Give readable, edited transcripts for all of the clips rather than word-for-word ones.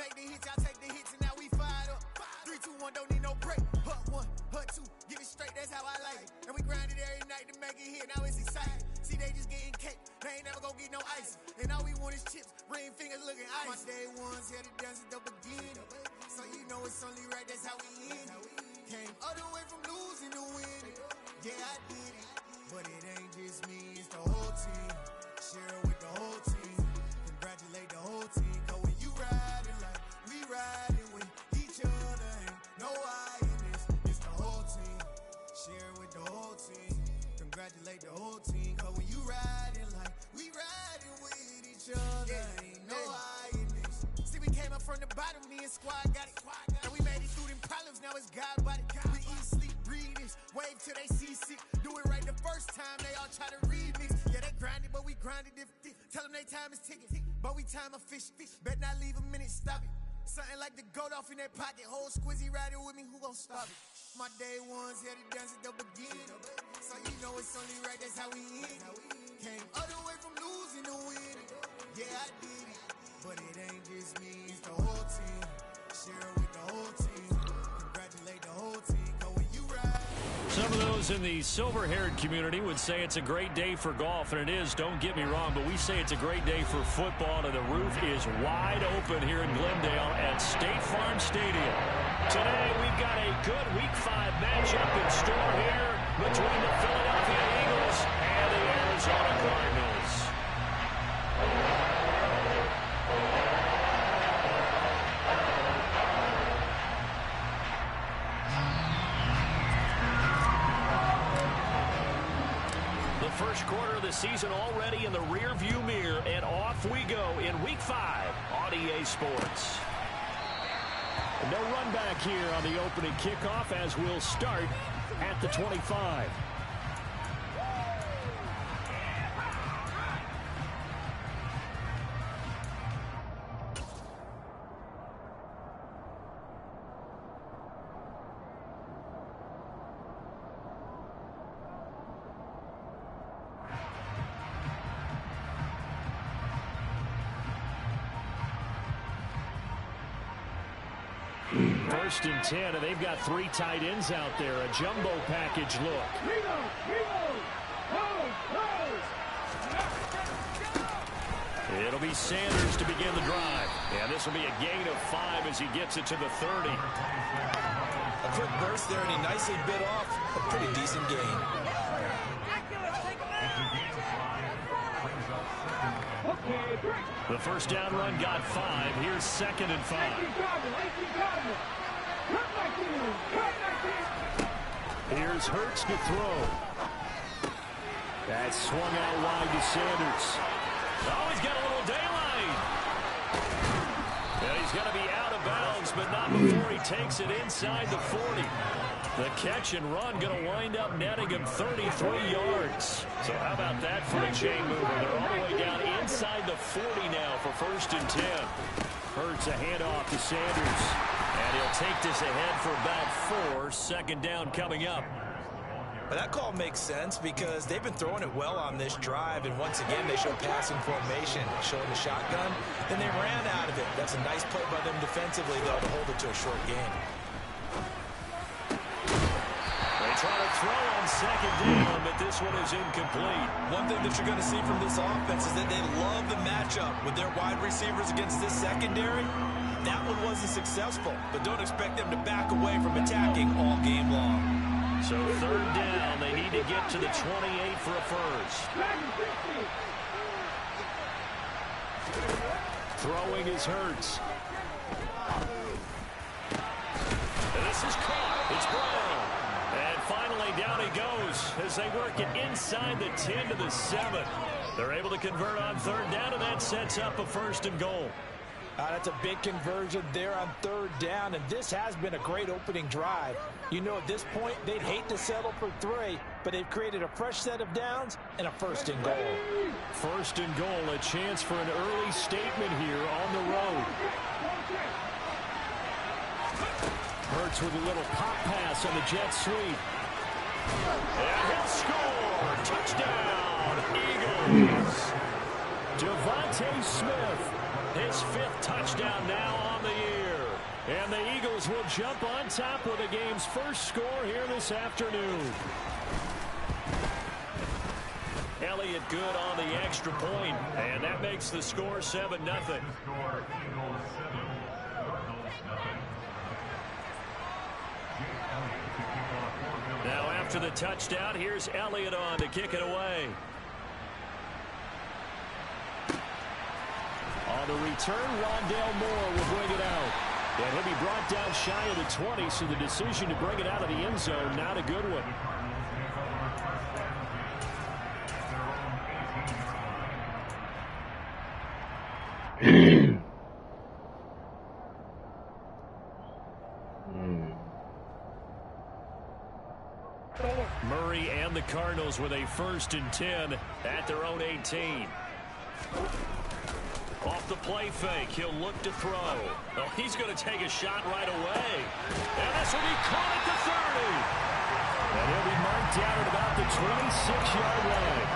take the hits, y'all take the hits, and now we fired up. 3, 2, 1, don't need no break. Hut 1, hut 2, give it straight, that's how I like it. And we grind it every night to make it hit, now it's exciting. See, they just getting cake, they ain't never gonna get no ice. And all we want is chips, ring fingers looking ice. My day ones here to dance at the beginning. So you know it's only right, that's how we end it. Came all the way from losing to winning. Yeah, I did it, but it ain't just me, it's the whole team. Share it with the whole team. Congratulate the whole team. Cause when you riding like we riding with each other, ain't no I in this. It's the whole team. Share it with the whole team. Congratulate the whole team. Cause when you riding like we riding with each other, ain't no I in this. See, we came up from the bottom, me and squad got it. And we made it through them problems, now it's God body. We eat, sleep, breathe this. Wave till they see sick. Do it right the first time, they all try to remix. Yeah, they grinded, but we grinded different. Tell them they time is ticking, but we time a fish. Bet not leave a minute, stop it. Something like the goat off in that pocket. Whole squizzy riding with me, who gon' stop it? My day ones here to dance at the beginning. So you know it's only right, that's how we end it. Came all the way from losing to winning. Yeah, I did it, but it ain't just me, it's the whole team. Share it with the whole team. Congratulate the whole team. Cause when you ride. Some of those in the silver-haired community would say it's a great day for golf, and it is, don't get me wrong, but we say it's a great day for football, and the roof is wide open here in Glendale at State Farm Stadium. Today, we've got a good Week 5 matchup in store here between the Philadelphia Eagles and the Arizona Cardinals. First quarter of the season already in the rear-view mirror, and off we go in Week 5 on EA Sports. No run back here on the opening kickoff as we'll start at the 25. First and 10, and they've got 3 tight ends out there. A jumbo package look. It'll be Sanders to begin the drive. And this will be a gain of 5 as he gets it to the 30. A quick burst there, and he nicely bit off a pretty decent gain. The first down run got 5. Here's 2nd and 5. Here's Hurts to throw. That's swung out wide to Sanders. Oh, he's got a little daylight. And he's going to be out of bounds, but not before he takes it inside the 40. The catch and run going to wind up netting him 33 yards. So how about that for a chain mover? They're all the way down inside the 40 now for 1st and 10. Hurts a handoff to Sanders. And he'll take this ahead for about 4. 2nd down coming up. But that call makes sense because they've been throwing it well on this drive, and once again they show passing formation, showing the shotgun, then they ran out of it. That's a nice play by them defensively, though, to hold it to a short game. They try to throw on 2nd down, but this one is incomplete. One thing that you're going to see from this offense is that they love the matchup with their wide receivers against this secondary. That one wasn't successful, but don't expect them to back away from attacking all game long. So 3rd down, they need to get to the 28 for a first. Throwing is Hurts. And this is caught. It's Brown. And finally down he goes as they work it inside the 10 to the 7. They're able to convert on 3rd down, and that sets up a 1st and goal. That's a big conversion there on 3rd down, and this has been a great opening drive. You know, at this point, they'd hate to settle for 3, but they've created a fresh set of downs and a 1st and goal. 1st and goal, a chance for an early statement here on the road. Hurts with a little pop pass on the jet sweep. And he'll score! Touchdown, Eagles! Devontae Smith, his 5th touchdown now on the And the Eagles will jump on top with the game's first score here this afternoon. Elliott good on the extra point, and that makes the score 7-0. Now after the touchdown, here's Elliott on to kick it away. On the return, Rondale Moore will bring it out. And he'll be brought down shy of the 20, so the decision to bring it out of the end zone, not a good one. Murray and the Cardinals with a 1st and 10 at their own 18. Off the play fake, he'll look to throw. Oh, he's going to take a shot right away. And this will be caught at the 30. And he'll be marked down at about the 26-yard line.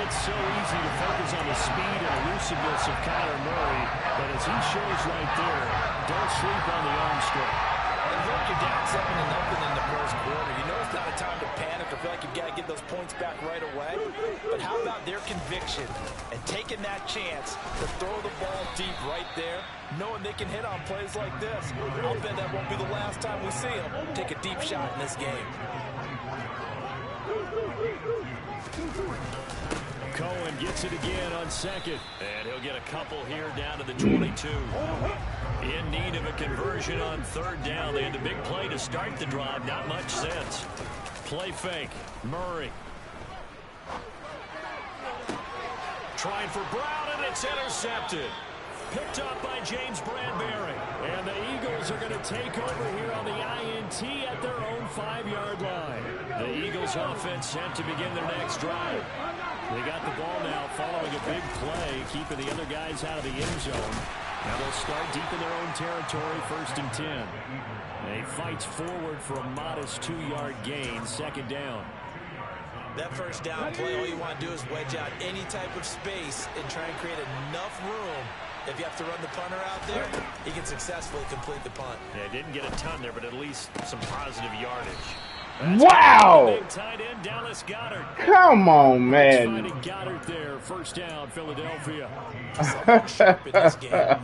It's so easy to focus on the speed and elusiveness of Kyler Murray, but as he shows right there, don't sleep on the arm strength. And look, you're down 7-0 in the first quarter. You know it's not a time to panic or feel like you've got to get those points back right away. But how about their conviction and taking that chance to throw the ball deep right there, knowing they can hit on plays like this? I'll bet that won't be the last time we see them take a deep shot in this game. Cohen gets it again on 2nd. And he'll get a couple here down to the 22. In need of a conversion on 3rd down. They had the big play to start the drive. Not much sense. Play fake. Murray. Trying for Brown, and it's intercepted. Picked up by James Bradbury. And the Eagles are going to take over here on the INT at their own 5-yard line. The Eagles offense set to begin their next drive. They got the ball now following a big play, keeping the other guys out of the end zone. Now they'll start deep in their own territory, 1st and 10. They fights forward for a modest 2-yard gain, 2nd down. That 1st down play, all you want to do is wedge out any type of space and try and create enough room. If you have to run the punter out there, he can successfully complete the punt. Yeah, didn't get a ton there, but at least some positive yardage. Wow! Tight end Dallas Goedert. Come on, man. Finding Goddard there. 1st down, Philadelphia.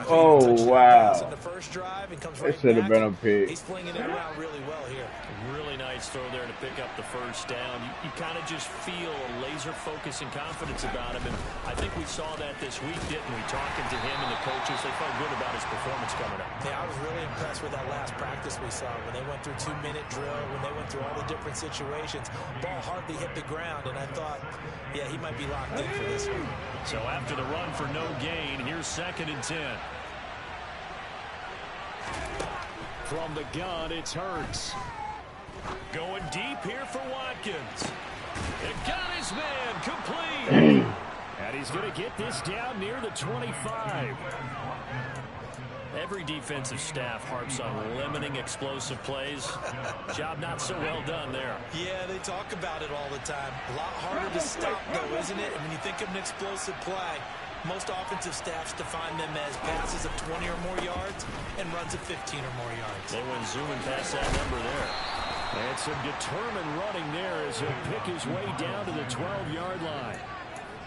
Oh, wow. In the first drive and comes It right should have back. been a pick. He's flinging it around really well here. Really nice throw there to pick up the 1st down. You kind of just feel a laser focus and confidence about him, and I think we saw that this week, didn't we? Talking to him and the coaches, they felt good about his performance coming up. Yeah, I was really impressed with that last practice we saw when they went through 2-minute drill, when they went through all the different situations. Ball hardly hit the ground, and I thought, yeah, he might be locked in for this one. So after the run for no gain, here's 2nd and 10. From the gun, it's Hurts. Going deep here for Watkins. It got his man complete. And he's going to get this down near the 25. Every defensive staff harps on limiting explosive plays. Job not so well done there. Yeah, they talk about it all the time. A lot harder to stop, though, isn't it? And when you think of an explosive play, most offensive staffs define them as passes of 20 or more yards and runs of 15 or more yards. They went zooming past that number there. And some determined running there as he'll pick his way down to the 12-yard line.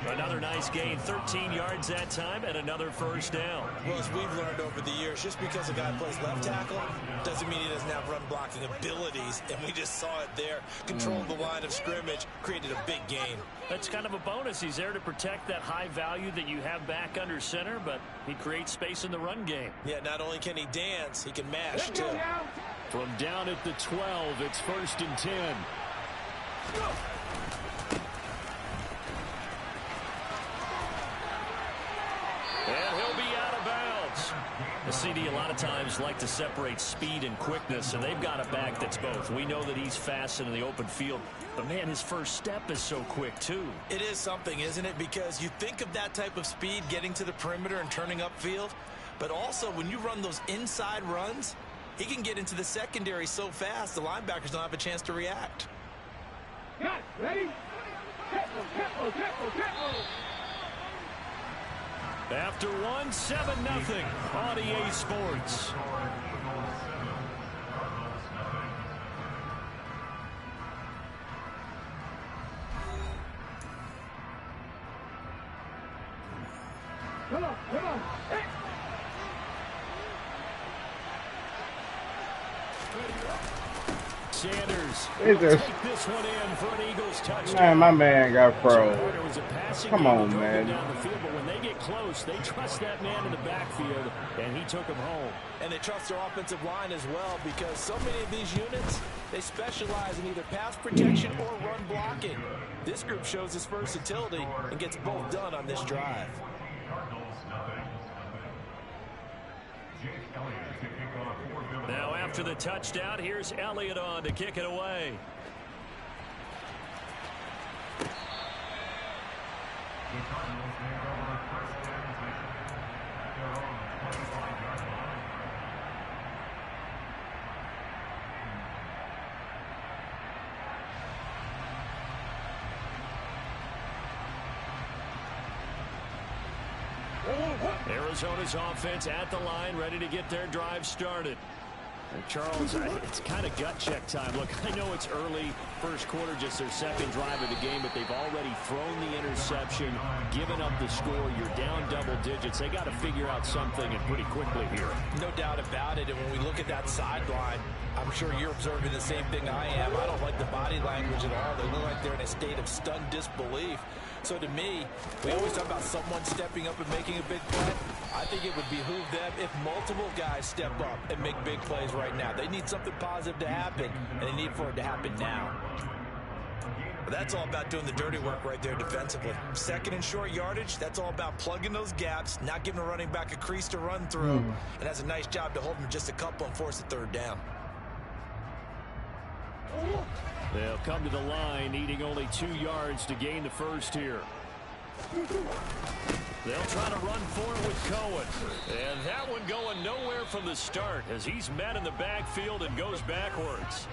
Another nice gain, 13 yards that time, and another 1st down. Well, as we've learned over the years, just because a guy plays left tackle doesn't mean he doesn't have run-blocking abilities, and we just saw it there. Controlled the line of scrimmage, created a big gain. That's kind of a bonus. He's there to protect that high value that you have back under center, but he creates space in the run game. Yeah, not only can he dance, he can mash, too. From down at the 12, it's 1st and 10. And he'll be out of bounds. The CD a lot of times like to separate speed and quickness, and they've got a back that's both. We know that he's fast in the open field, but, man, his first step is so quick, too. It is something, isn't it? Because you think of that type of speed getting to the perimeter and turning upfield, but also when you run those inside runs, he can get into the secondary so fast the linebackers don't have a chance to react. Ready? After 1, 7-0 on EA Sports. Sanders It's will just, take this one in for an Eagles touchdown. man, my man got froze. It was a passing Come game on, that drove him man. down the field, but when they get close, they trust that man in the backfield, and he took him home. And they trust their offensive line as well, because so many of these units, they specialize in either pass protection or run blocking. This group shows its versatility and gets both done on this drive. Now after the touchdown, here's Elliott on to kick it away. Arizona's offense at the line, ready to get their drive started. Charles, it's kind of gut check time. Look, I know it's early, first quarter, just their second drive of the game, but they've already thrown the interception, given up the score. You're down double digits. They got to figure out something, and pretty quickly here. No doubt about it. And when we look at that sideline, I'm sure you're observing the same thing I am. I don't like the body language at all. They look like they're in a state of stunned disbelief. So to me, we always talk about someone stepping up and making a big play. I think it would behoove them if multiple guys step up and make big plays right now. They need something positive to happen, and they need for it to happen now. But that's all about doing the dirty work right there defensively. Second and short yardage, that's all about plugging those gaps, not giving a running back a crease to run through, and has a nice job to hold them just a couple and force a third down. They'll come to the line, needing only 2 yards to gain the first here. They'll try to run for it with Cohen. And that one going nowhere from the start as he's met in the backfield and goes backwards.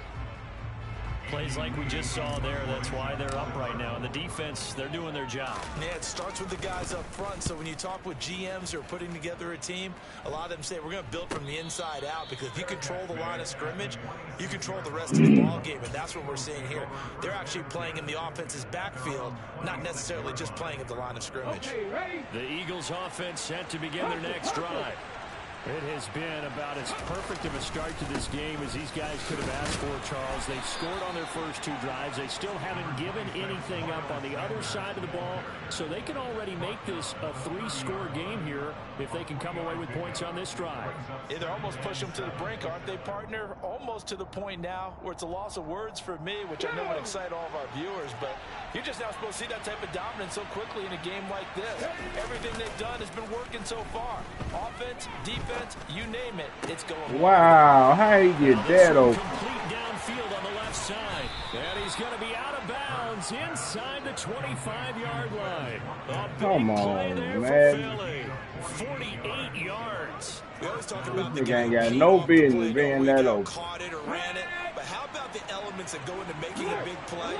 Plays like we just saw there, that's why they're up right now. And the defense, they're doing their job. Yeah, it starts with the guys up front. So when you talk with GMs who are putting together a team, a lot of them say we're going to build from the inside out, because if you control the line of scrimmage, you control the rest of the ball game, and that's what we're seeing here. They're actually playing in the offense's backfield, not necessarily just playing at the line of scrimmage. The Eagles offense set to begin their next drive. It has been about as perfect of a start to this game as these guys could have asked for, Charles. They've scored on their first 2 drives. They still haven't given anything up on the other side of the ball, so they can already make this a 3-score game here if they can come away with points on this drive. Yeah, they're almost pushing them to the brink, aren't they, partner? Almost to the point now where it's a loss of words for me, which I know would excite all of our viewers, but you're just now supposed to see that type of dominance so quickly in a game like this. Everything they've done has been working so far. Offense, defense, you name it, it's going. Wow, how you get that open? Complete downfield on the left side. And he's going to be out of bounds inside the 25-yard line. Come on, man. 48 yards. We always talk about This the nigga ain't game. got no business being that open. Caught it or ran it, but how about the elements that go into making a big play?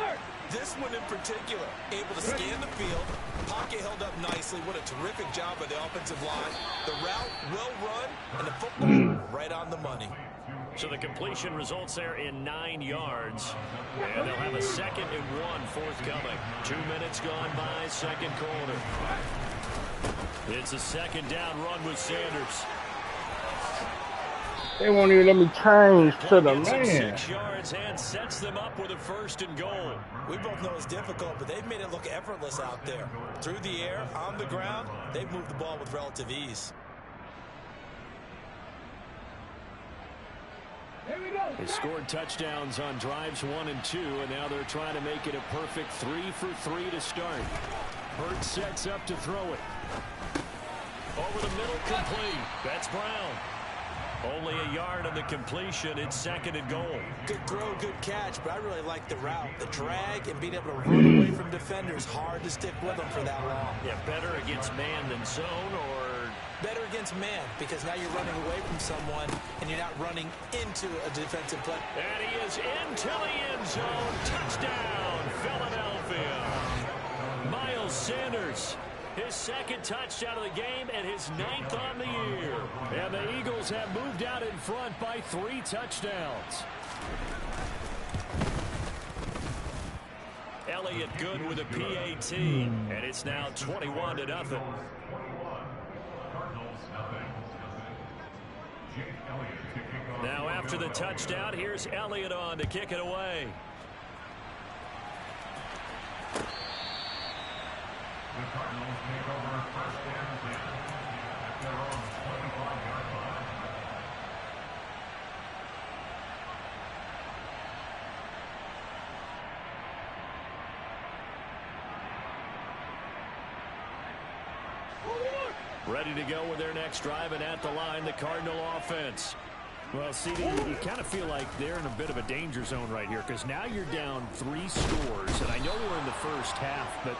This one in particular, able to scan the field, pocket held up nicely. What a terrific job by the offensive line. The route well run, and the football right on the money. So the completion results there in 9 yards. And they'll have a 2nd and 1 forthcoming. 2 minutes gone by, second quarter. It's a 2nd down run with Sanders. They won't even let me change to the Gets him man. 6 yards and sets them up with a 1st and goal. We both know it's difficult, but they've made it look effortless out there. Through the air, on the ground, they've moved the ball with relative ease. They scored touchdowns on drives 1 and 2, and now they're trying to make it a perfect 3 for 3 to start. Hurts sets up to throw it. Over the middle, complete. That's Brown. Only a yard on the completion. It's 2nd and goal. Good throw, good catch, but I really like the route. The drag and being able to run away from defenders. Hard to stick with them for that long. Yeah, better against man than zone, or Better against man, because now you're running away from someone and you're not running into a defensive play. and he is into the end zone. Touchdown, Philadelphia. Miles Sanders, his 2nd touchdown of the game and his 9th on the year. And the Eagles have moved out in front by 3 touchdowns. Elliott good with a PAT, and it's now 21-0. Now after the touchdown, here's Elliott on to kick it away. The Cardinals take over first and 10 at their own 25-yard line. Ready to go with their next drive, and at the line, the Cardinal offense. Well, CD, you kind of feel like they're in a bit of a danger zone right here because now you're down 3 scores, and I know we're in the first half, but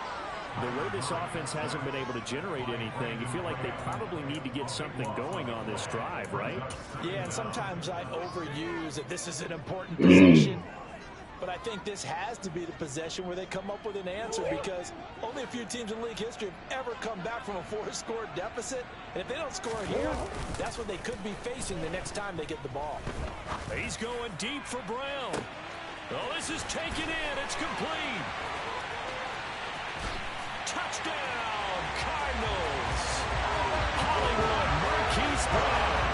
the way this offense hasn't been able to generate anything, you feel like they probably need to get something going on this drive, right? Yeah, and sometimes I overuse that this is an important possession. But I think this has to be the possession where they come up with an answer because only a few teams in league history have ever come back from a 4-score deficit. And if they don't score here, that's what they could be facing the next time they get the ball. He's going deep for Brown. Oh, this is taken in. It's complete. Touchdown, Cardinals. Hollywood Marquise Brown,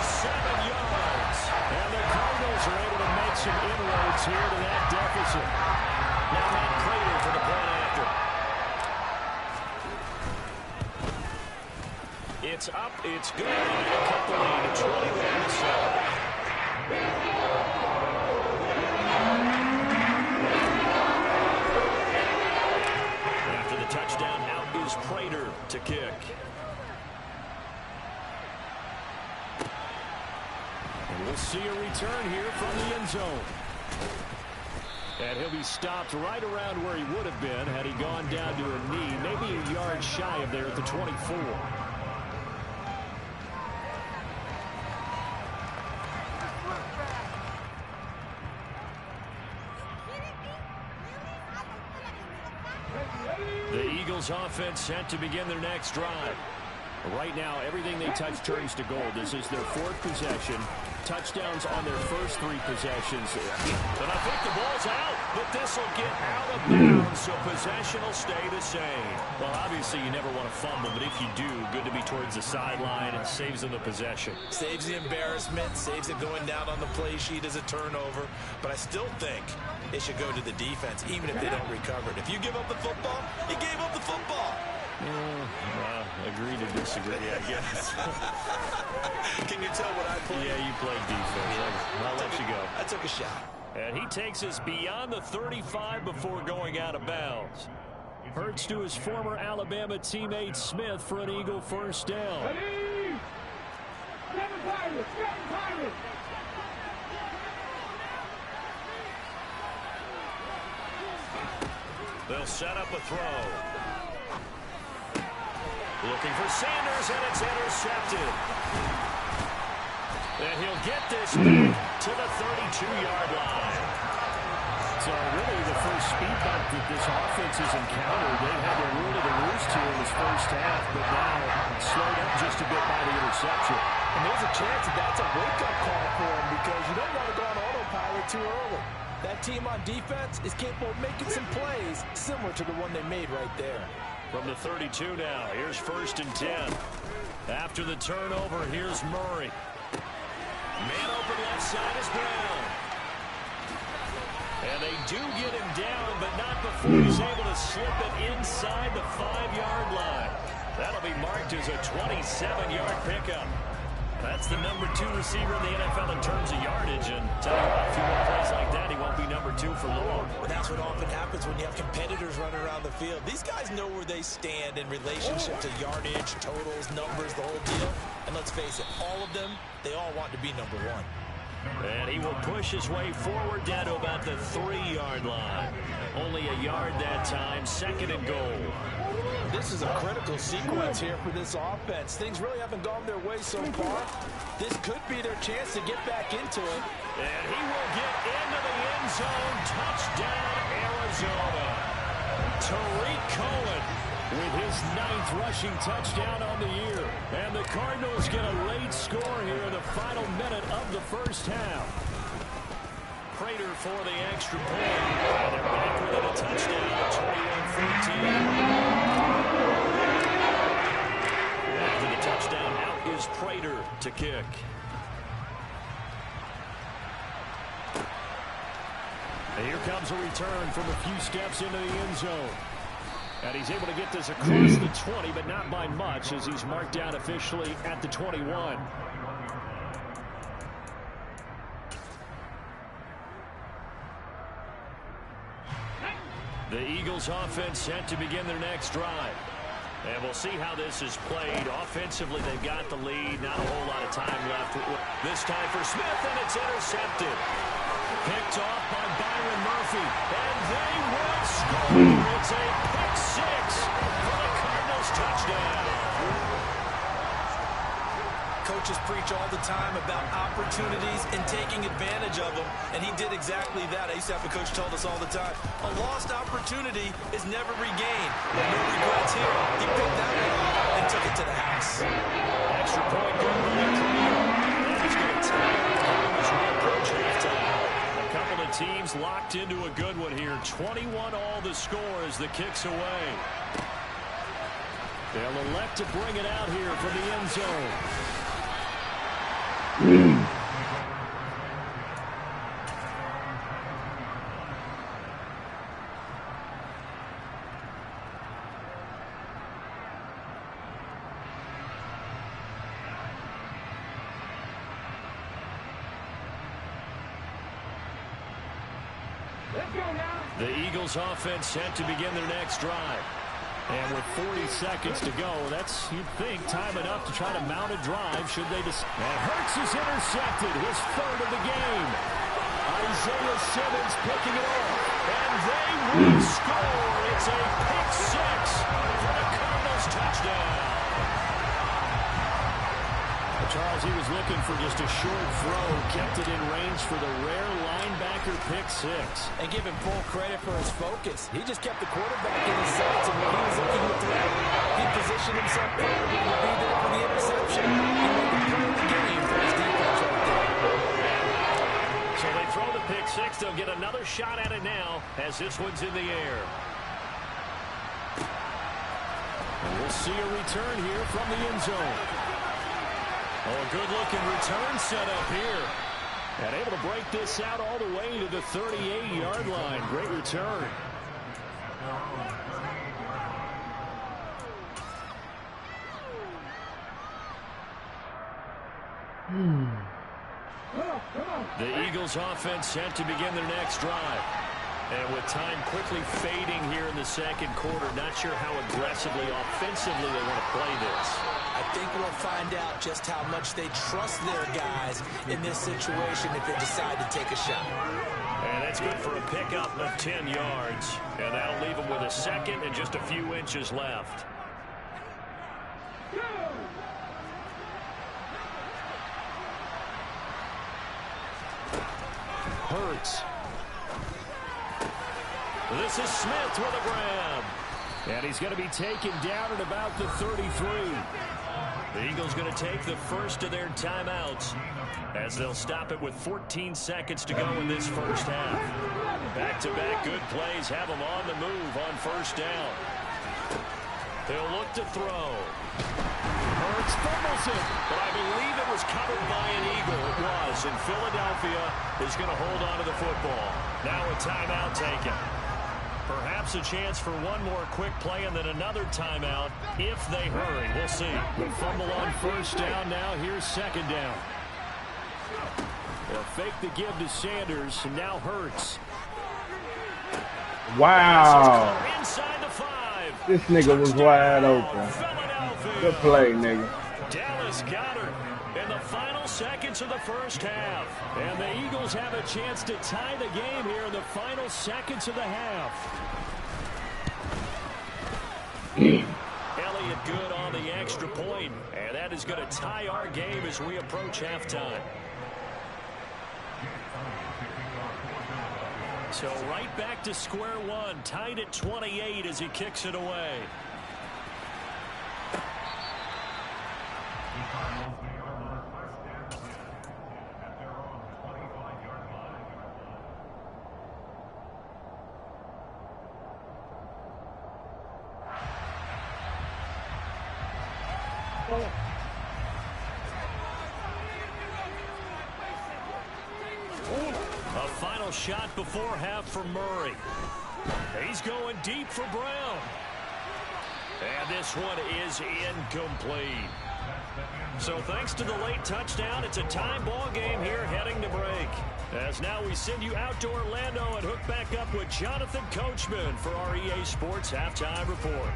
87 yards. And the Cardinals are able to make some inroads here to that deficit. Now Matt Prater for the point after. It's up, it's good, and they'll cut the lead to 21-7. After the touchdown, out is Prater to kick. And we'll see a return here from the end zone. And he'll be stopped right around where he would have been had he gone down to a knee, maybe a yard shy of there at the 24. The Eagles offense set to begin their next drive. Right now, everything they touch turns to gold. This is their 4th possession. Touchdowns on their first 3 possessions. And I think the ball's out, but this will get out of bounds, so possession will stay the same. Well, obviously, you never want to fumble, but if you do, good to be towards the sideline and saves them the possession. Saves the embarrassment, saves it going down on the play sheet as a turnover. But I still think it should go to the defense, even if they don't recover it. If you give up the football, you gave up the football. Agree to disagree, I guess. Can you tell what I played? Yeah, you played defense. I'll let you go. I took a shot. And he takes us beyond the 35 before going out of bounds. Hurts to his former Alabama teammate Smith for an Eagle first down. They'll set up a throw. Looking for Sanders, and it's intercepted. And he'll get this back to the 32-yard line. So really the first speed bump that this offense has encountered. They had the rule of the roost here in this first half, but now slowed up just a bit by the interception. And there's a chance that that's a wake-up call for him because you don't want to go on autopilot too early. That team on defense is capable of making some plays similar to the one they made right there. From the 32 now, here's 1st and 10. After the turnover, here's Murray. Man open left side is Brown. And they do get him down, but not before he's able to slip it inside the 5-yard line. That'll be marked as a 27-yard pickup. That's the number 2 receiver in the NFL in terms of yardage. And tell you what, a few more plays like that, he won't be number 2 for long. Well, that's what often happens when you have competitors running around the field. These guys know where they stand in relationship to yardage, totals, numbers, the whole deal. And let's face it, all of them, they all want to be number 1. And he will push his way forward down to about the 3-yard line. Only a yard that time, 2nd and goal. This is a critical sequence here for this offense. Things really haven't gone their way so far. This could be their chance to get back into it. And he will get into the end zone. Touchdown, Arizona. Tariq Cohen with his 9th rushing touchdown on the year. And the Cardinals get a late score here in the final minute of the first half. Prater for the extra point. And they're back with a touchdown, 21-14. After the touchdown. Out is Prater to kick. And here comes a return from a few steps into the end zone. And he's able to get this across the 20, but not by much, as he's marked down officially at the 21. The Eagles offense set to begin their next drive. And we'll see how this is played. Offensively, they've got the lead. Not a whole lot of time left. This time for Smith, and it's intercepted. Picked off by Byron Murphy. And they will score. It's a pick six for the Cardinals touchdown. Coaches preach all the time about opportunities and taking advantage of them, and he did exactly that. I used to have a coach told us all the time, a lost opportunity is never regained. Well, no regrets here. He picked that one up and took it to the house. Extra point good by Prater. That's going to tie the game as we approach halftime. A couple of teams locked into a good one here. 21 all the score as the kick's away. They'll elect to bring it out here from the end zone. The Eagles offense set to begin their next drive. And with 40 seconds to go, that's, you'd think, time enough to try to mount a drive should they decide. And Hurts is intercepted, his third of the game. Isaiah Simmons picking it off. And they will score. It's a pick six for the Cardinals touchdown. Charles, he was looking for just a short throw, kept it in range for the rare linebacker pick six. And give him full credit for his focus. He just kept the quarterback in his sights, and when he was looking to throw, he positioned himself perfectly to be there for the interception. He made the play of the game for his defense right there. So they throw the pick six. They'll get another shot at it now as this one's in the air. And we'll see a return here from the end zone. Oh, a good-looking return set up here. And able to break this out all the way to the 38-yard line. Great return. The Eagles offense set to begin their next drive. And with time quickly fading here in the second quarter, not sure how aggressively, offensively they want to play this. I think we'll find out just how much they trust their guys in this situation if they decide to take a shot. And that's good for a pickup of 10 yards. And that'll leave them with a second and just a few inches left. Hurts. This is Smith with a grab. And he's going to be taken down at about the 33. The Eagles going to take the first of their timeouts as they'll stop it with 14 seconds to go in this first half. Back-to-back good plays have them on the move on first down. They'll look to throw. Hurts fumbles it, but I believe it was covered by an Eagle. It was, and Philadelphia is going to hold on to the football. Now a timeout taken. Perhaps a chance for one more quick play and then another timeout if they hurry. We'll see. The fumble on first down now. Here's second down. They'll fake the give to Sanders, and now Hurts. Wow. Inside the 5. This nigga was wide open. Good play, nigga. Dallas Goedert in the final seconds of the first half. And the Eagles have a chance to tie the game here in the final seconds of the half. Elliott good on the extra point, and that is going to tie our game as we approach halftime. So right back to square one, tied at 28 as he kicks it away. final shot before half for Murray. He's going deep for Brown. And this one is incomplete. So thanks to the late touchdown, it's a tie ball game here heading to break. As now we send you out to Orlando and hook back up with Jonathan Coachman for our EA Sports Halftime Report.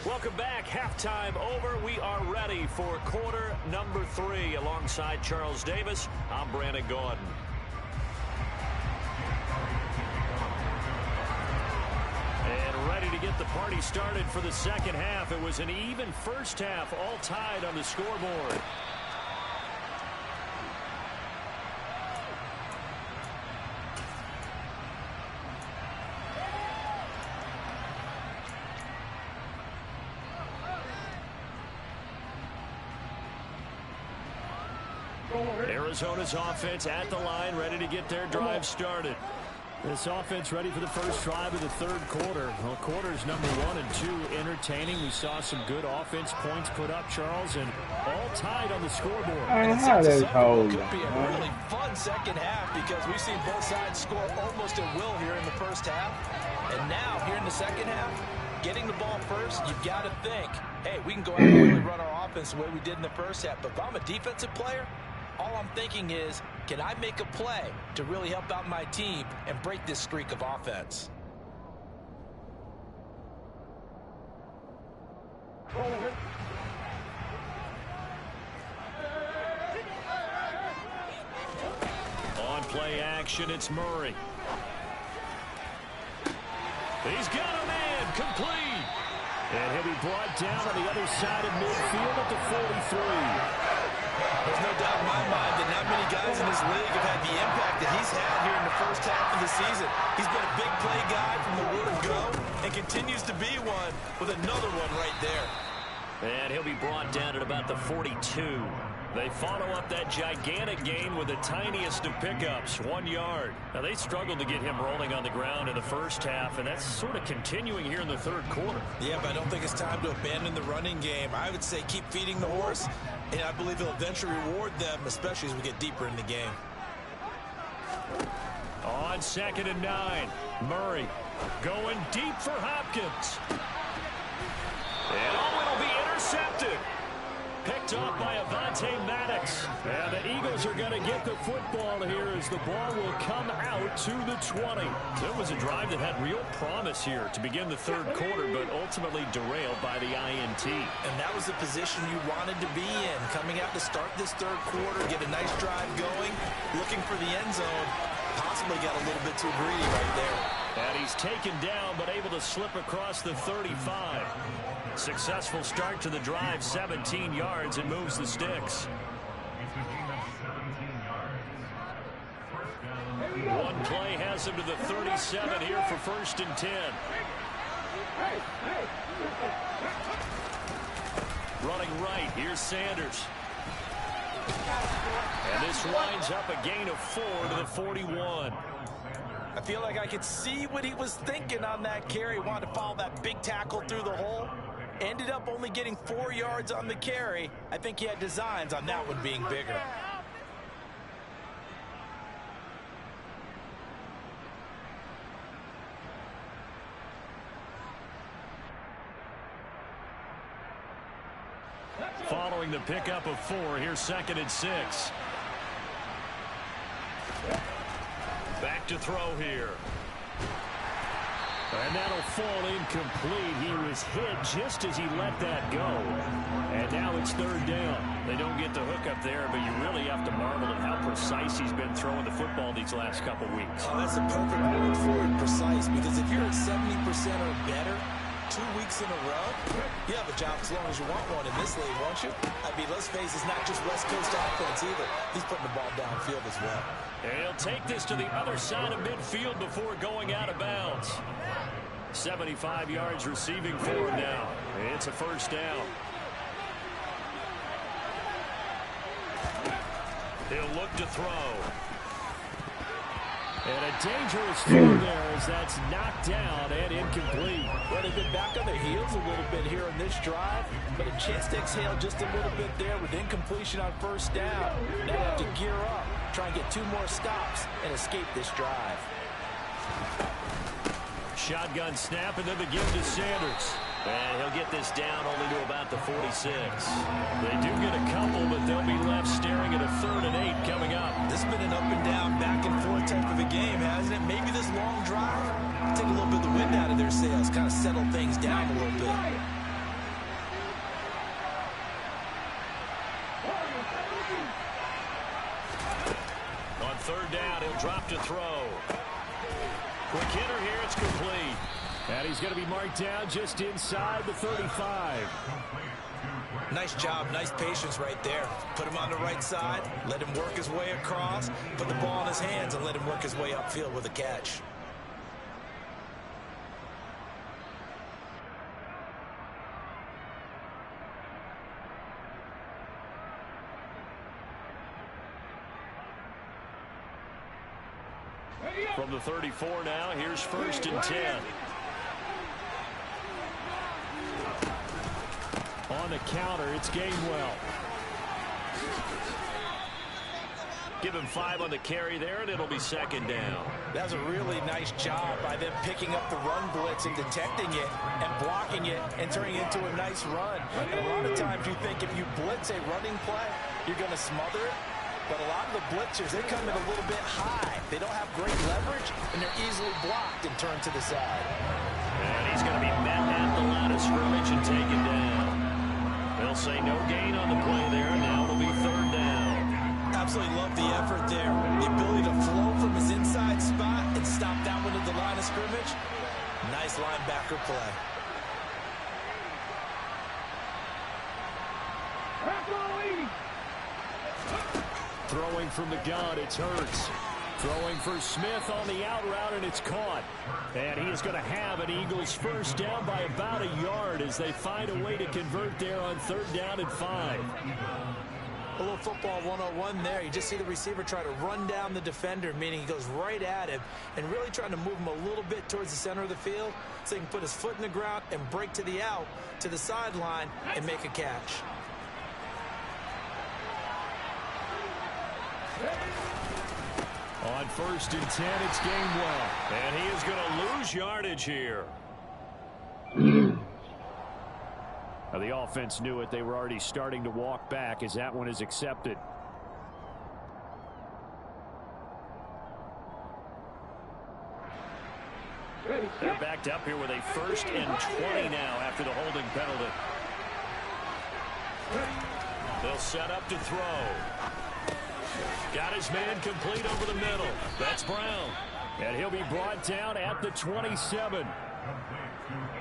Welcome back. Halftime over. We are ready for quarter number 3. Alongside Charles Davis, I'm Brandon Gaudin. And ready to get the party started for the second half. It was an even first half, all tied on the scoreboard. Arizona's offense at the line, ready to get their drive started. This offense ready for the first drive of the third quarter. Well, quarters number 1 and 2 entertaining. We saw some good offense points put up, Charles, and all tied on the scoreboard. And how they hold? Could be a really fun second half because we've seen both sides score almost at will here in the first half. And now, here in the second half, getting the ball first, you've got to think, hey, we can go out and really run our offense the way we did in the first half. But if I'm a defensive player, all I'm thinking is, can I make a play to really help out my team and break this streak of offense? On play action, it's Murray. He's got a man, complete. And he'll be brought down on the other side of midfield at the 43. There's no doubt in my mind that not many guys in this league have had the impact that he's had here in the first half of the season. He's been a big play guy from the word go and continues to be one with another one right there. And he'll be brought down at about the 42. They follow up that gigantic gain with the tiniest of pickups, 1 yard. Now, they struggled to get him rolling on the ground in the first half, and that's sort of continuing here in the third quarter. Yeah, but I don't think it's time to abandon the running game. I would say keep feeding the horse, and I believe he'll eventually reward them, especially as we get deeper in the game. On 2nd and 9, Murray going deep for Hopkins. And it'll be intercepted. Picked off by Avonte Maddox. And the Eagles are going to get the football here as the ball will come out to the 20. It was a drive that had real promise here to begin the third quarter, but ultimately derailed by the INT. And that was the position you wanted to be in. Coming out to start this third quarter, get a nice drive going, looking for the end zone. Possibly got a little bit too greedy right there. And he's taken down, but able to slip across the 35. Successful start to the drive, 17 yards, and moves the sticks. One play has him to the 37 here for 1st and 10. Running right, here's Sanders. And this winds up a gain of 4 to the 41. I feel like I could see what he was thinking on that carry. Wanted to follow that big tackle through the hole. Ended up only getting 4 yards on the carry. I think he had designs on that one being bigger. Following the pickup of 4, here's 2nd and 6. Back to throw here. And that'll fall incomplete. He was hit just as he let that go. And now it's 3rd down. They don't get the hook up there, but you really have to marvel at how precise he's been throwing the football these last couple weeks. Oh, that's a perfect word for it, precise, because if you're at 70% or better 2 weeks in a row, you have a job as long as you want one in this league, won't you? I mean, let's face it, it's not just West Coast offense either. He's putting the ball downfield as well. And he'll take this to the other side of midfield before going out of bounds. 75 yards receiving for him now. It's a 1st down. He'll look to throw. And a dangerous throw there as that's knocked down and incomplete. Well, they've been back on their heels a little bit here in this drive, but a chance to exhale just a little bit there with incompletion on first down. Now they have to gear up, try and get 2 more stops, and escape this drive. Shotgun snap, and then the give to Sanders. And he'll get this down only to about the 46. They do get a couple, but they'll be left staring at a 3rd and 8 coming up. This has been an up and down, back and forth type of a game, hasn't it? Maybe this long drive take a little bit of the wind out of their sails, kind of settle things down a little bit. On 3rd down, he'll drop to throw. Quick hitter here, it's complete. And he's going to be marked down just inside the 35. Nice job, nice patience right there. Put him on the right side, let him work his way across, put the ball in his hands, and let him work his way upfield with a catch. From the 34 now, here's 1st and 10. On the counter, it's Gainwell. Give him 5 on the carry there, and it'll be 2nd down. That's a really nice job by them picking up the run blitz and detecting it and blocking it and turning it into a nice run. And a lot of times you think if you blitz a running play, you're going to smother it. But a lot of the blitzers, they come in a little bit high. They don't have great leverage, and they're easily blocked and turned to the side. And he's going to be met at the line of scrimmage and taken down. They'll say no gain on the play there. Now it'll be 3rd down. Absolutely love the effort there. The ability to flow from his inside spot and stop that one at the line of scrimmage. Nice linebacker play. Throwing from the gun, it's Hurts. Throwing for Smith on the out route, and it's caught. And he is going to have an Eagles 1st down by about a yard as they find a way to convert there on 3rd down and 5. A little football 101 there. You just see the receiver try to run down the defender, meaning he goes right at him and really trying to move him a little bit towards the center of the field so he can put his foot in the ground and break to the out, to the sideline, and make a catch. On 1st and 10, it's Gainwell. And he is going to lose yardage here. Now, the offense knew it. They were already starting to walk back as that one is accepted. They're backed up here with a 1st and 20 now after the holding penalty. They'll set up to throw. Got his man complete over the middle. That's Brown. And he'll be brought down at the 27.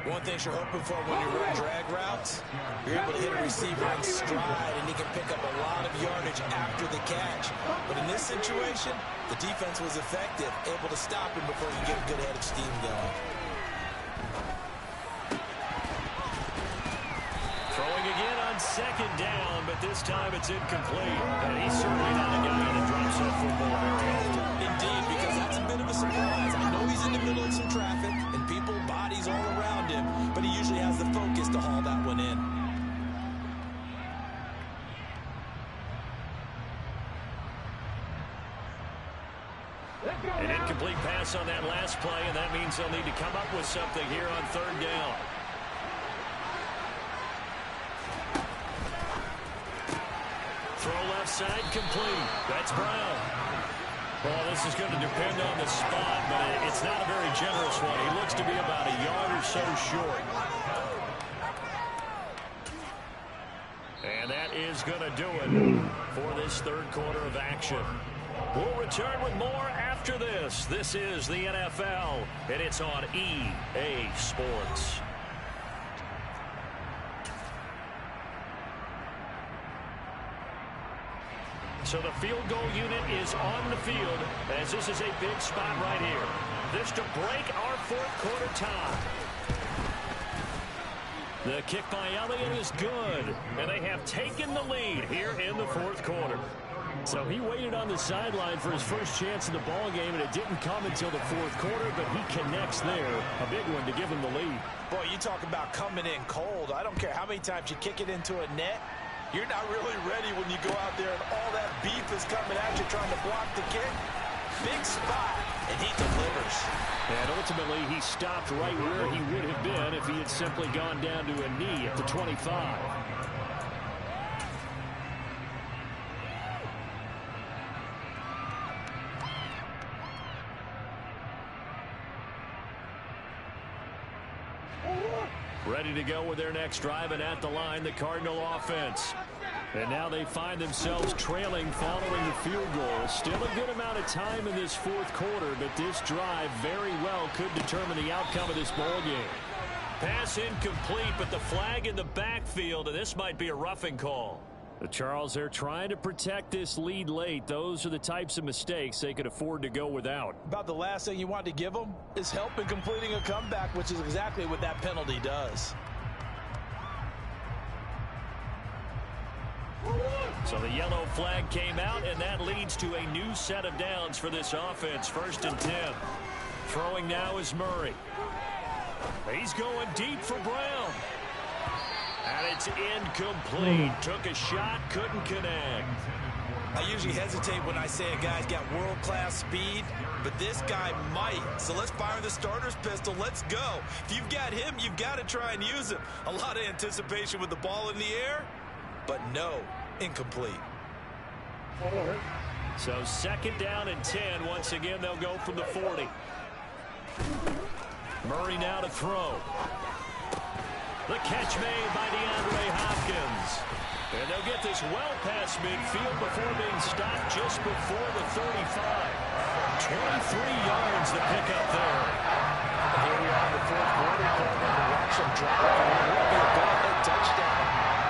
One thing you're hoping for when you run drag routes, you're able to hit a receiver in stride, and he can pick up a lot of yardage after the catch. But in this situation, the defense was effective, able to stop him before he get a good head of steam going. Throwing again on 2nd down, but this time it's incomplete. And he's certainly not a guy that drops off football very often. Indeed, because that's a bit of a surprise. I know he's in the middle of some traffic and people, bodies all around him, but he usually has the focus to haul that one in. An incomplete pass on that last play, and that means they'll need to come up with something here on 3rd down. Throw left side, complete. That's Brown. Well, this is going to depend on the spot, but it's not a very generous one. He looks to be about a yard or so short. And that is going to do it for this 3rd quarter of action. We'll return with more after this. This is the NFL, and it's on EA Sports. So the field goal unit is on the field as this is a big spot right here. This to break our 4th quarter tie. The kick by Elliott is good, and they have taken the lead here in the 4th quarter. So he waited on the sideline for his first chance in the ball game, and it didn't come until the fourth quarter, but he connects there. A big one to give him the lead. Boy, you talk about coming in cold. I don't care how many times you kick it into a net. You're not really ready when you go out there and all that beef is coming at you trying to block the kick. Big spot, and he delivers. And ultimately, he stopped right where he would have been if he had simply gone down to a knee at the 25. Ready to go with their next drive, and at the line, the Cardinal offense. And now they find themselves trailing following the field goal. Still a good amount of time in this fourth quarter, but this drive very well could determine the outcome of this ball game. Pass incomplete, but the flag in the backfield, and this might be a roughing call. The Charles, they're trying to protect this lead late. Those are the types of mistakes they could afford to go without. About the last thing you want to give them is help in completing a comeback, which is exactly what that penalty does. So the yellow flag came out, and that leads to a new set of downs for this offense. 1st and 10. Throwing now is Murray. He's going deep for Brown. And it's incomplete. Took a shot, couldn't connect. I usually hesitate when I say a guy's got world-class speed, but this guy might. So let's fire the starter's pistol. Let's go. If you've got him, you've got to try and use him. A lot of anticipation with the ball in the air, but no, incomplete. So 2nd down and 10. Once again, they'll go from the 40. Murray now to throw. The catch made by DeAndre Hopkins. And they'll get this well past midfield before being stopped just before the 35. 23 yards to pick up there. And here we are in the fourth quarter. Going to watch them drive. And it will be a go-ahead touchdown.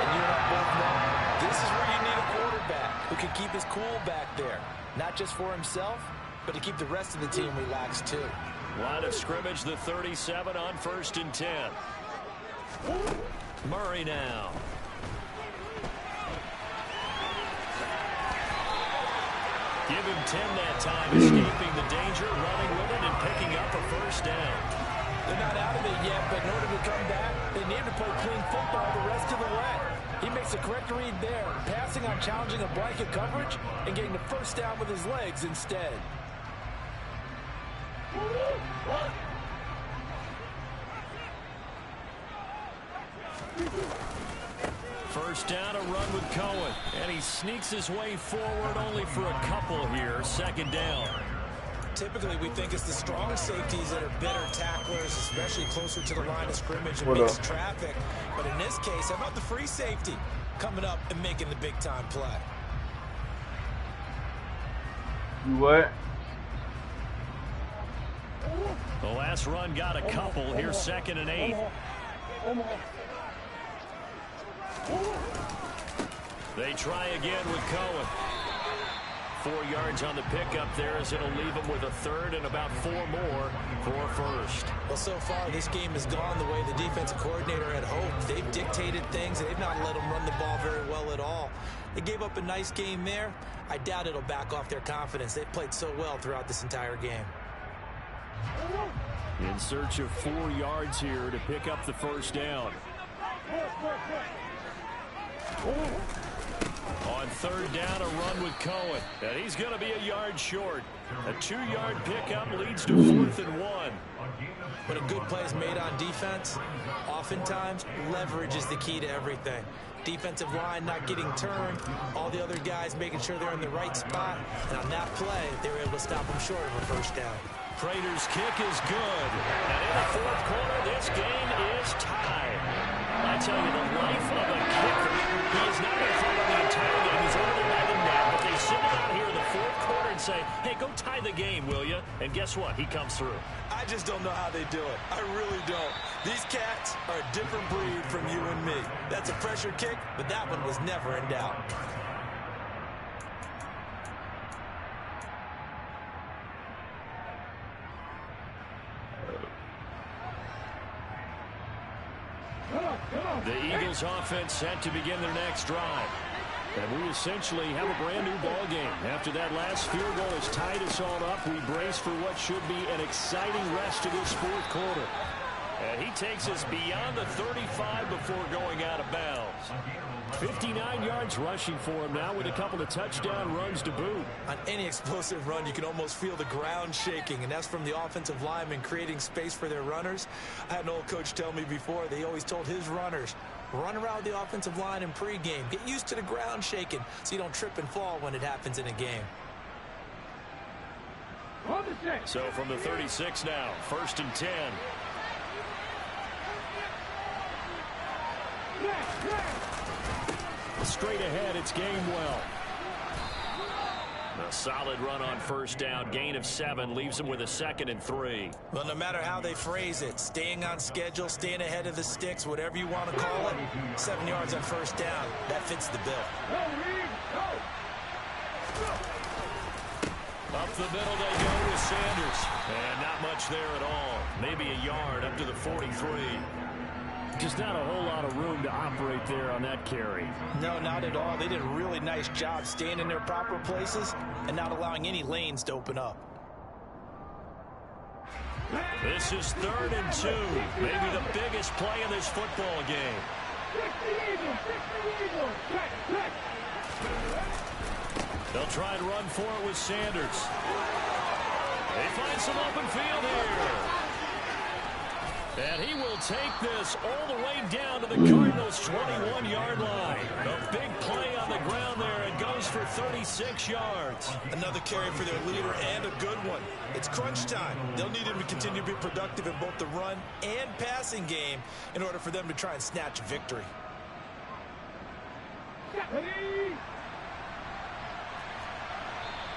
And you and I both know this is where you need a quarterback who can keep his cool back there. Not just for himself, but to keep the rest of the team relaxed too. Line of scrimmage, the 37 on 1st and 10. Murray now. Give him 10 that time, escaping the danger, running with it, and picking up a 1st down. They're not out of it yet, but in order to come back, they need to play clean football the rest of the way. He makes a correct read there, passing on challenging a blanket coverage and getting the 1st down with his legs instead. First down, a run with Cohen. And he sneaks his way forward only for a couple here. 2nd down. Typically, we think it's the strong safeties that are better tacklers, especially closer to the line of scrimmage and mixed traffic. But in this case, how about the free safety coming up and making the big-time play? You what? The last run got a couple. Here's 2nd and 8. They try again with Cohen. 4 yards on the pickup there as it'll leave him with a 3rd and about 4 more for 1st. Well, so far, this game has gone the way the defensive coordinator had hoped. They've dictated things, and they've not let them run the ball very well at all. They gave up a nice game there. I doubt it'll back off their confidence. They've played so well throughout this entire game. In search of 4 yards here to pick up the 1st down. On 3rd down, a run with Cohen. And he's going to be a yard short. A 2-yard pickup leads to 4th and 1. When a good play is made on defense, oftentimes leverage is the key to everything. Defensive line not getting turned, all the other guys making sure they're in the right spot. And on that play, they were able to stop them short of a 1st down. Prater's kick is good. And in the 4th quarter, this game is tied. I tell you, the life of a kicker. He is not in front of the entire game. He's over the net and net. But they send him out here in the 4th quarter and say, hey, go tie the game, will you? And guess what? He comes through. I just don't know how they do it. I really don't. These cats are a different breed from you and me. That's a pressure kick, but that one was never in doubt. The Eagles offense set to begin their next drive. And we essentially have a brand new ball game. After that last field goal has tied us all up, we brace for what should be an exciting rest of this fourth quarter. And he takes us beyond the 35 before going out of bounds. 59 yards rushing for him now with a couple of touchdown runs to boot. On any explosive run, you can almost feel the ground shaking, and that's from the offensive linemen creating space for their runners. I had an old coach tell me before, they always told his runners, run around the offensive line in pregame. Get used to the ground shaking so you don't trip and fall when it happens in a game. So from the 36 now, 1st and 10. Straight ahead, it's Gainwell. A solid run on 1st down. Gain of 7 leaves him with a 2nd and 3. Well, no matter how they phrase it, staying on schedule, staying ahead of the sticks, whatever you want to call it, 7 yards on 1st down, that fits the bill. Up the middle they go with Sanders. And not much there at all. Maybe a yard up to the 43. Just not a whole lot of room to operate there on that carry. No, not at all. They did a really nice job staying in their proper places and not allowing any lanes to open up. This is 3rd and 2. Maybe the biggest play in this football game. They'll try and run for it with Sanders. They find some open field here. And he will take this all the way down to the Cardinals' 21-yard line. A big play on the ground there. It goes for 36 yards. Another carry for their leader and a good one. It's crunch time. They'll need him to continue to be productive in both the run and passing game in order for them to try and snatch a victory.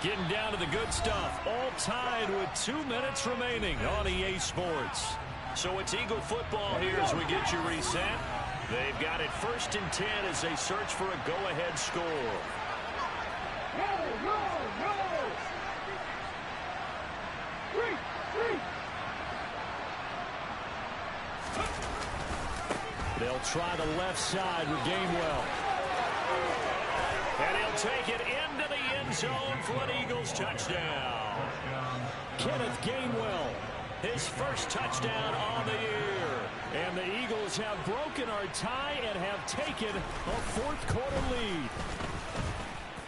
Getting down to the good stuff. All tied with 2 minutes remaining on EA Sports. So it's Eagle football here as we get you reset. They've got it 1st and 10 as they search for a go-ahead score. They'll try the left side with Gainwell. And he'll take it into the end zone for an Eagles touchdown. Kenneth Gainwell. His first touchdown on the year. And the Eagles have broken our tie and have taken a fourth quarter lead.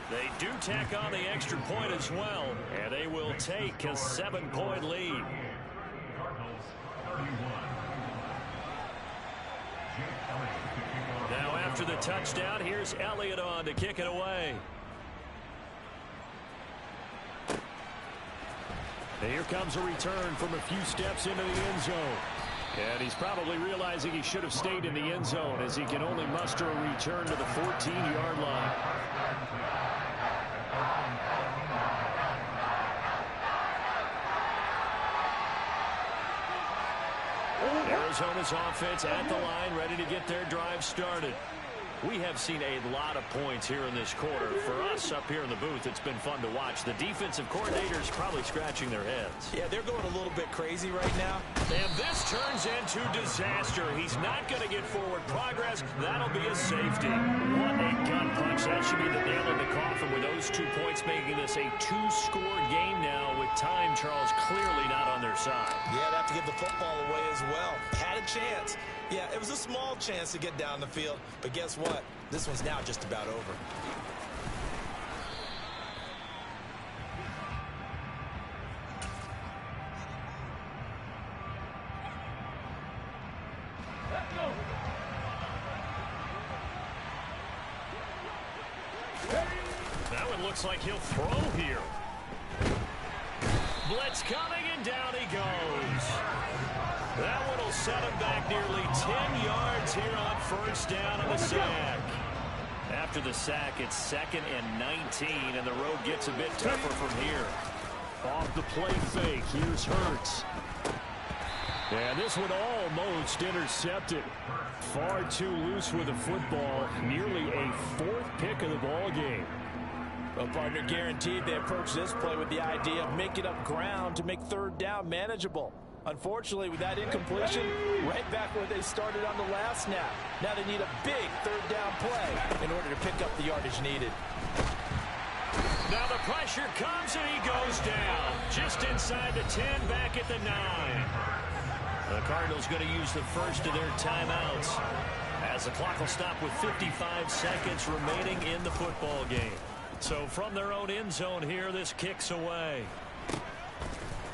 They do tack on the extra point as well, and they will take a 7-point lead. Now after the touchdown, here's Elliott on to kick it away. And here comes a return from a few steps into the end zone. And he's probably realizing he should have stayed in the end zone as he can only muster a return to the 14-yard line. Arizona's offense at the line, ready to get their drive started. We have seen a lot of points here in this quarter. For us up here in the booth, it's been fun to watch. The defensive coordinators probably scratching their heads. Yeah, they're going a little bit crazy right now. And this turns into disaster. He's not going to get forward progress. That'll be a safety. What a gun punch. That should be the nail in the coffin with those 2 points, making this a 2-score game now with time, Charles, clearly not on their side. Yeah, they have to give the football away as well. Had a chance. Yeah, it was a small chance to get down the field, but guess what? This one's now just about over. That one looks like he'll throw here. Blitz coming, and down he goes. That one will set him back nearly 10 yards here on 1st down on the sack. After the sack, it's 2nd and 19, and the road gets a bit tougher from here. Off the play fake, here's Hurts. And this one almost intercepted. Far too loose with the football. Nearly a 4th pick of the ball game. Well, partner, guaranteed they approach this play with the idea of making up ground to make 3rd down manageable. Unfortunately, with that incompletion, right back where they started on the last snap. Now they need a big third down play in order to pick up the yardage needed. Now the pressure comes and he goes down. Just inside the 10, back at the 9. The Cardinals going to use the first of their timeouts as the clock will stop with 55 seconds remaining in the football game. So from their own end zone here, this kicks away.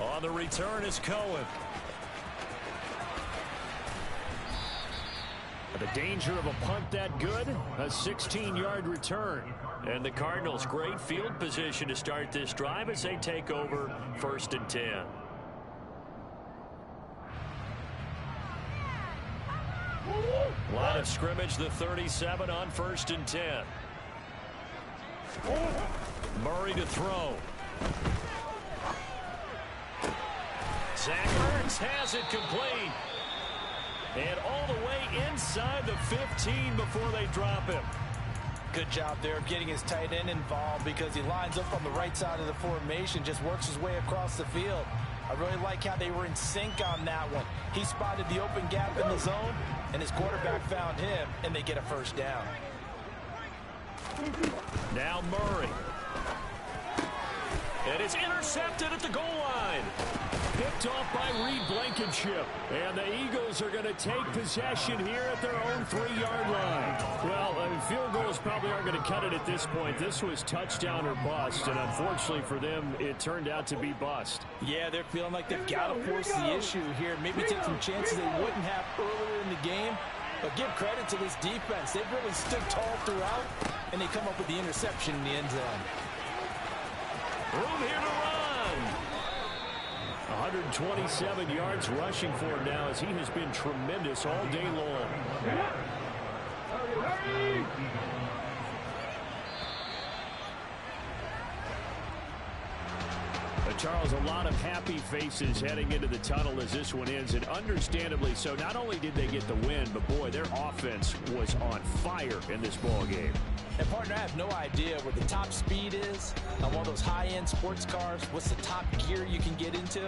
On the return is Cohen. The danger of a punt that good, a 16-yard return. And the Cardinals, great field position to start this drive as they take over 1st and 10. Line of scrimmage, the 37 on 1st and 10. Murray to throw. Zach Ertz has it complete. And all the way inside the 15 before they drop him. Good job there of getting his tight end involved because he lines up on the right side of the formation, just works his way across the field. I really like how they were in sync on that one. He spotted the open gap in the zone, and his quarterback found him, and they get a first down. Now Murray. And it's intercepted at the goal line. Picked off by Reed Blankenship. And the Eagles are going to take possession here at their own 3-yard line. Well, field goals probably aren't going to cut it at this point. This was touchdown or bust, and unfortunately for them, it turned out to be bust. Yeah, they're feeling like they've got to force the issue here. Maybe take some chances they wouldn't have earlier in the game. But give credit to this defense. They've really stood tall throughout, and they come up with the interception in the end zone. Room here to run. 127 yards rushing for him now as he has been tremendous all day long. Charles, a lot of happy faces heading into the tunnel as this one ends, and understandably so. Not only did they get the win, but boy, their offense was on fire in this ball game. And partner, I have no idea what the top speed is on one of those high-end sports cars. What's the top gear you can get into?